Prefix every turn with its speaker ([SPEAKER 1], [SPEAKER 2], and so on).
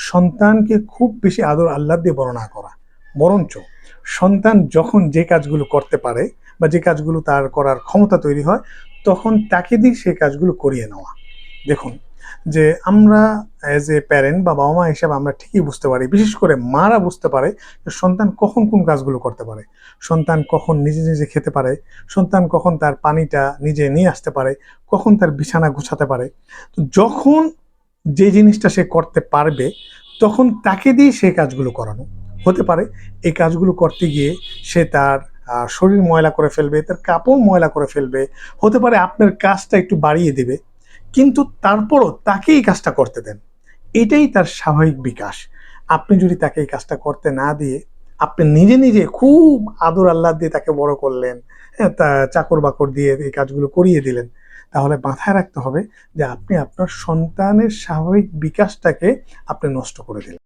[SPEAKER 1] সন্তানকে খুব বেশি আদর আহ্লাদ দিয়ে বড় না করা, বরঞ্চ সন্তান যখন যে কাজগুলো করতে পারে বা যে কাজগুলো তার করার ক্ষমতা তৈরি হয়, তখন তাকে দিয়ে সেই কাজগুলো করিয়ে নেওয়া। দেখুন, যে আমরা অ্যাজ এ প্যারেন্ট বা বাবা মা হিসেবে আমরা ঠিকই বুঝতে পারি, বিশেষ করে মারা বুঝতে পারে যে সন্তান কখন কোন কাজগুলো করতে পারে, সন্তান কখন নিজে নিজে খেতে পারে, সন্তান কখন তার পানিটা নিজে নিয়ে আসতে পারে, কখন তার বিছানা গুছাতে পারে। তো যখন যে জিনিসটা সে করতে পারবে, তখন তাকে দিয়ে সেই কাজগুলো করানো। হতে পারে এই কাজগুলো করতে গিয়ে সে তার শরীর ময়লা করে ফেলবে, তার কাপড় ময়লা করে ফেলবে, হতে পারে আপনার কাজটা একটু বাড়িয়ে দেবে, কিন্তু তারপরও তাকে এই কাজটা করতে দেন। এটাই তার স্বাভাবিক বিকাশ। আপনি যদি তাকে এই কাজটা করতে না দিয়ে আপনি নিজে নিজে খুব আদর আহ্লাদ দিয়ে তাকে বড় করলেন, হ্যাঁ, তা চাকর বাকর দিয়ে এই কাজগুলো করিয়ে দিলেন, তাহলে মাথায় রাখতে হবে যে আপনি আপনার সন্তানের স্বাভাবিক বিকাশটাকে আপনি নষ্ট করে দিলেন।